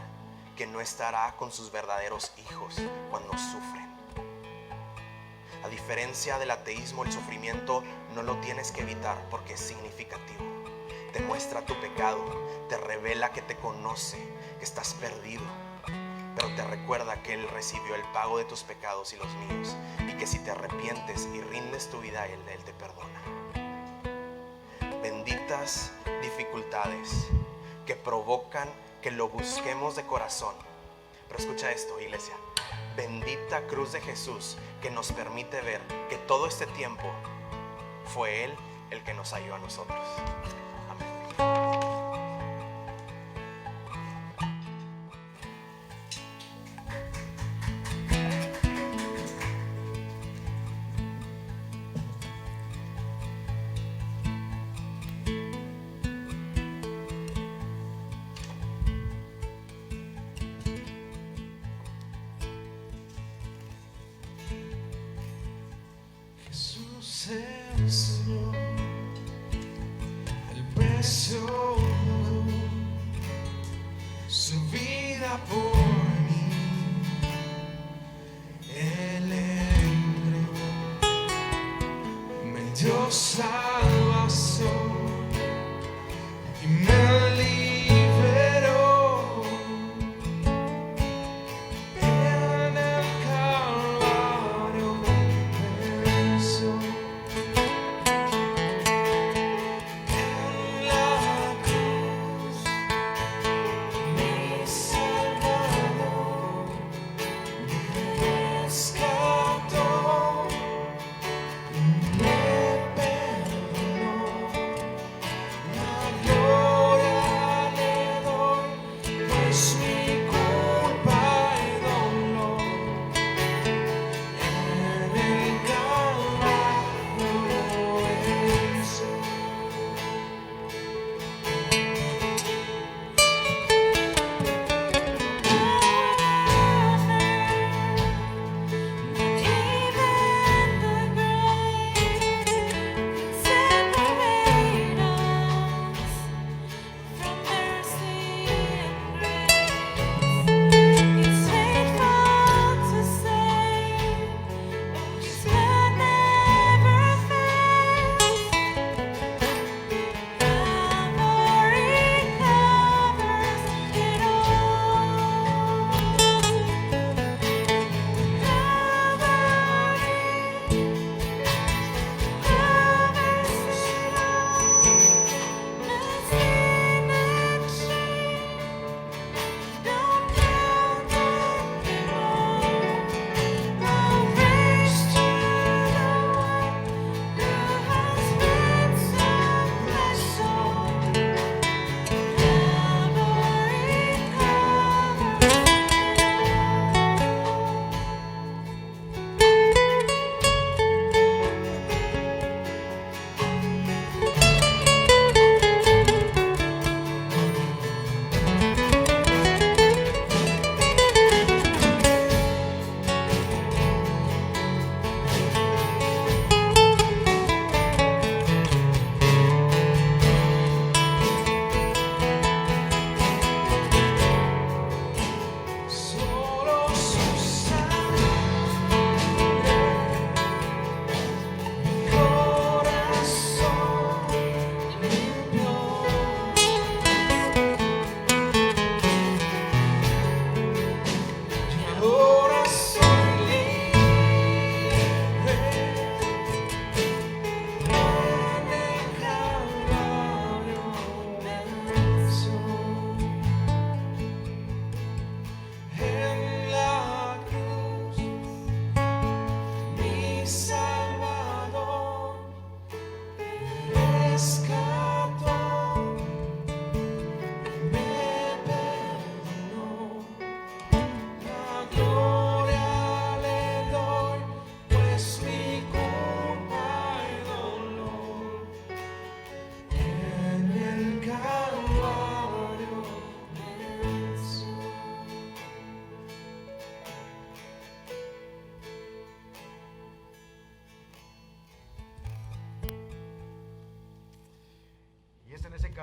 que no estará con sus verdaderos hijos cuando sufren? A diferencia del ateísmo, el sufrimiento no lo tienes que evitar, porque es significativo. Te muestra tu pecado, te revela que te conoce, que estás perdido, pero te recuerda que Él recibió el pago de tus pecados y los míos, y que si te arrepientes y rindes tu vida a Él, Él te perdona. Benditas dificultades que provocan que lo busquemos de corazón. Pero escucha esto, iglesia. Bendita cruz de Jesús, que nos permite ver que todo este tiempo fue Él el que nos halló a nosotros. Amén. Jesús el Señor, el precio pagó su vida por mí. Él entregó, me dio salvación y me liberó. En el Calvario venció. En la cruz mi Salvador.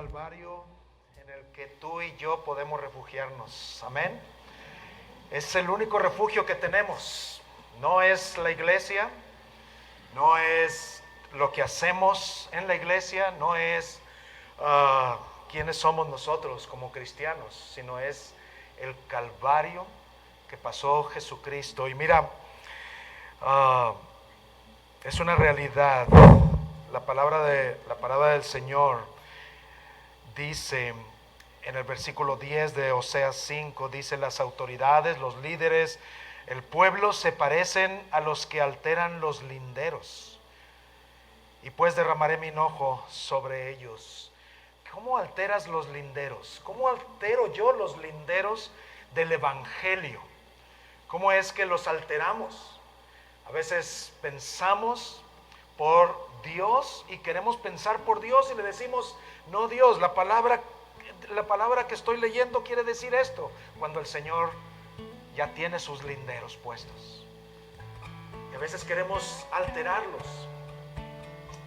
Calvario en el que tú y yo podemos refugiarnos. Amén. Es el único refugio que tenemos. No es la iglesia, no es lo que hacemos en la iglesia, no es quiénes somos nosotros como cristianos, sino es el Calvario que pasó Jesucristo. Y mira, es una realidad. La palabra del Señor dice en el versículo 10 de Oseas 5, dice: las autoridades, los líderes, el pueblo se parecen a los que alteran los linderos, y pues derramaré mi enojo sobre ellos. ¿Cómo alteras los linderos? ¿Cómo altero yo los linderos del evangelio? ¿Cómo es que los alteramos? A veces pensamos por Dios y queremos pensar por Dios y le decimos: no, Dios, la palabra que estoy leyendo quiere decir esto, cuando el Señor ya tiene sus linderos puestos. Y a veces queremos alterarlos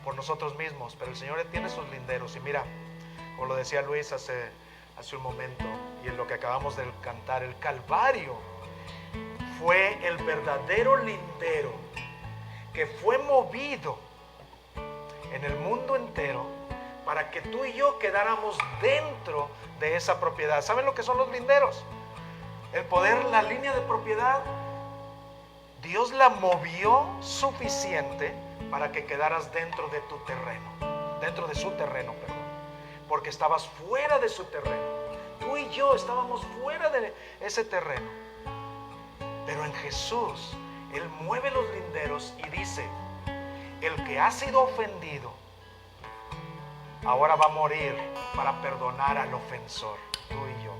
por nosotros mismos, pero el Señor ya tiene sus linderos. Y mira, como lo decía Luis hace un momento, y en lo que acabamos de cantar, el Calvario fue el verdadero lindero que fue movido en el mundo entero para que tú y yo quedáramos dentro de esa propiedad. ¿Saben lo que son los linderos? El poder, la línea de propiedad, Dios la movió suficiente para que quedaras dentro de tu terreno, dentro de su terreno, perdón, porque estabas fuera de su terreno. Tú y yo estábamos fuera de ese terreno, pero en Jesús Él mueve los linderos y dice: el que ha sido ofendido ahora va a morir para perdonar al ofensor, tú y yo.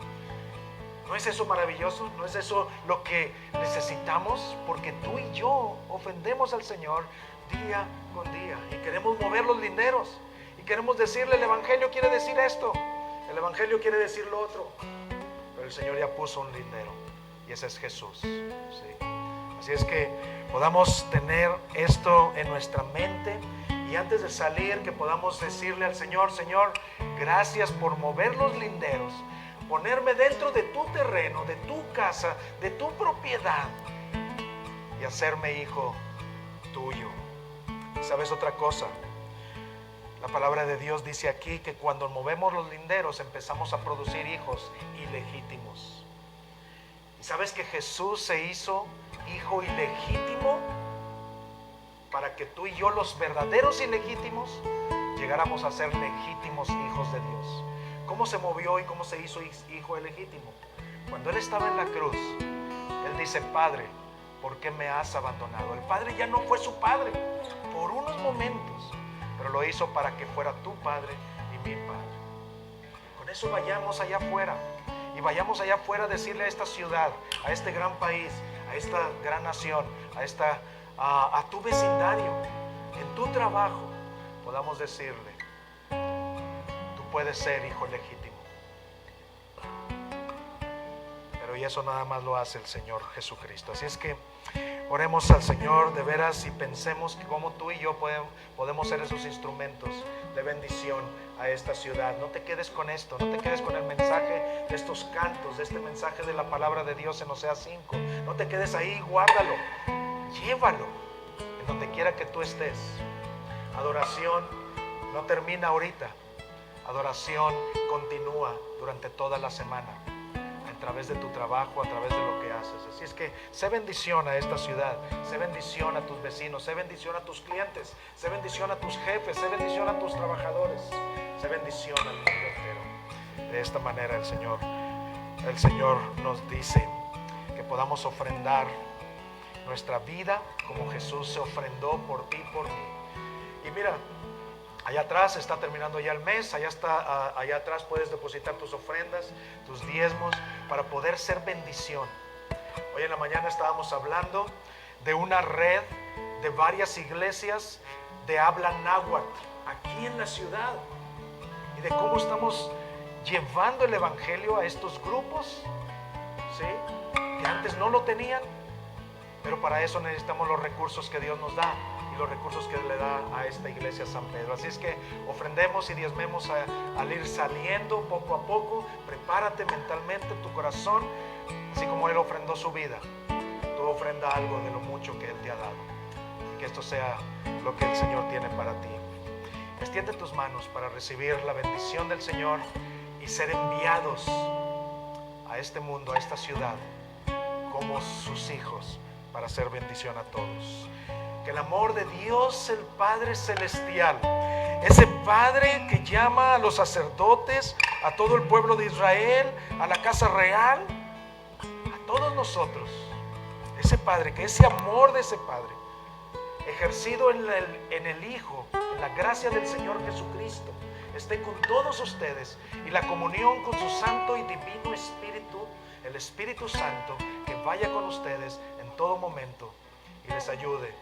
¿No es eso maravilloso? ¿No es eso lo que necesitamos? Porque tú y yo ofendemos al Señor día con día y queremos mover los linderos y queremos decirle: el evangelio quiere decir esto, el evangelio quiere decir lo otro, pero el Señor ya puso un lindero y ese es Jesús, ¿sí? Así es que podamos tener esto en nuestra mente, y antes de salir que podamos decirle al Señor: Señor, gracias por mover los linderos, ponerme dentro de tu terreno, de tu casa, de tu propiedad, y hacerme hijo tuyo. ¿Y sabes otra cosa? La palabra de Dios dice aquí que cuando movemos los linderos empezamos a producir hijos ilegítimos. ¿Y sabes que Jesús se hizo hijo ilegítimo para que tú y yo, los verdaderos ilegítimos, llegáramos a ser legítimos hijos de Dios? ¿Cómo se movió y cómo se hizo hijo ilegítimo? Cuando Él estaba en la cruz, Él dice: Padre, ¿por qué me has abandonado? El Padre ya no fue su Padre por unos momentos, pero lo hizo para que fuera tu Padre y mi Padre. Con eso vayamos allá afuera, y vayamos allá afuera a decirle a esta ciudad, a este gran país, a esta gran nación, a tu vecindario, en tu trabajo, podamos decirle: tú puedes ser hijo legítimo. Pero y eso nada más lo hace el Señor Jesucristo. Así es que oremos al Señor de veras y pensemos que como tú y yo podemos ser esos instrumentos de bendición a esta ciudad. No te quedes con esto, no te quedes con el mensaje de estos cantos, de este mensaje de la palabra de Dios en Oseas 5. No te quedes ahí, guárdalo, llévalo en donde quiera que tú estés. Adoración no termina ahorita, adoración continúa durante toda la semana, a través de tu trabajo, a través de lo que haces. Así es que sé bendición a esta ciudad, sé bendición a tus vecinos, sé bendición a tus clientes, sé bendición a tus jefes, sé bendición a tus trabajadores, sé bendición al mundo entero. De esta manera el Señor nos dice que podamos ofrendar nuestra vida como Jesús se ofrendó por ti y por mí. Y mira, allá atrás está terminando ya el mes, allá atrás puedes depositar tus ofrendas, tus diezmos, para poder ser bendición. Hoy en la mañana estábamos hablando de una red de varias iglesias de habla náhuatl aquí en la ciudad, y de cómo estamos llevando el evangelio a estos grupos, ¿sí?, que antes no lo tenían, pero para eso necesitamos los recursos que Dios nos da. y los recursos que le da a esta iglesia San Pedro. Así es que ofrendemos y diezmemos al ir saliendo poco a poco. Prepárate mentalmente tu corazón, así como Él ofrendó su vida. Tú ofrenda algo de lo mucho que Él te ha dado, y que esto sea lo que el Señor tiene para ti. Extiende tus manos para recibir la bendición del Señor y ser enviados a este mundo, a esta ciudad, como sus hijos, para hacer bendición a todos. Que el amor de Dios, el Padre Celestial, ese Padre que llama a los sacerdotes, a todo el pueblo de Israel, a la casa real, a todos nosotros, ese Padre, que ese amor de ese Padre, ejercido en el Hijo, en la gracia del Señor Jesucristo, esté con todos ustedes, y la comunión con su Santo y Divino Espíritu, el Espíritu Santo, que vaya con ustedes en todo momento y les ayude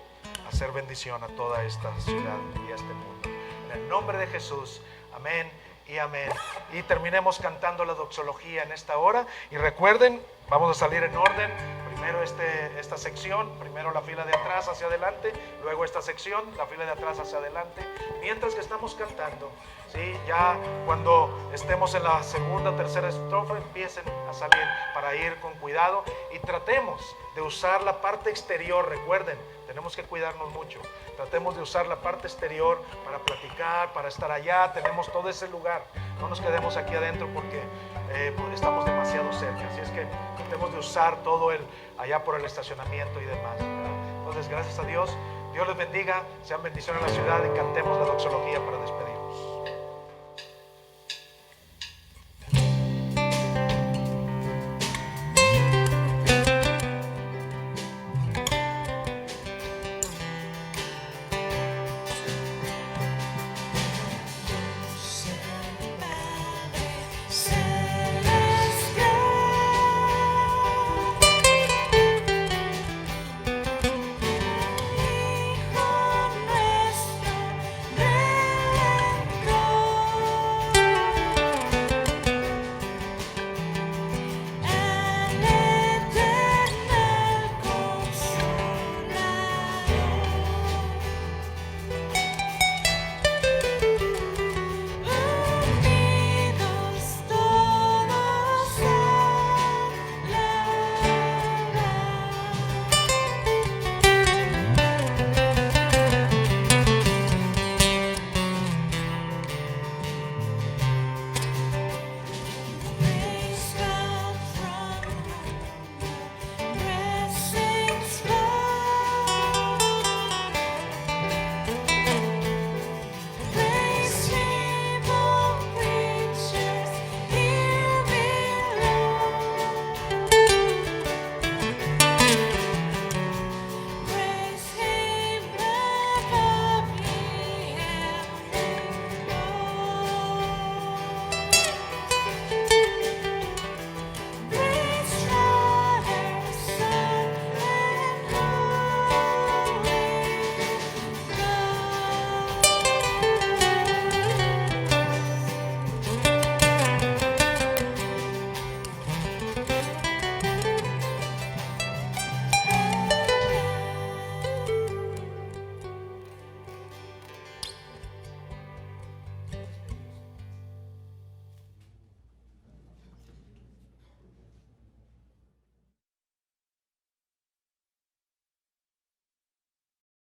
a hacer bendición a toda esta ciudad y a este mundo. En el nombre de Jesús, amén y amén. Y terminemos cantando la doxología en esta hora. Y recuerden, vamos a salir en orden. Primero esta sección, primero la fila de atrás hacia adelante, luego esta sección, la fila de atrás hacia adelante. Mientras que estamos cantando, ¿sí? Ya cuando estemos en la segunda o tercera estrofa, empiecen a salir para ir con cuidado, y tratemos de usar la parte exterior. Recuerden, tenemos que cuidarnos mucho. Tratemos de usar la parte exterior para platicar, para estar allá. Tenemos todo ese lugar. No nos quedemos aquí adentro porque estamos demasiado cerca. Así es que tratemos de usar todo allá por el estacionamiento y demás, ¿verdad? Entonces, gracias a Dios. Dios les bendiga. Sean bendiciones en la ciudad, y cantemos la doxología para despedirnos.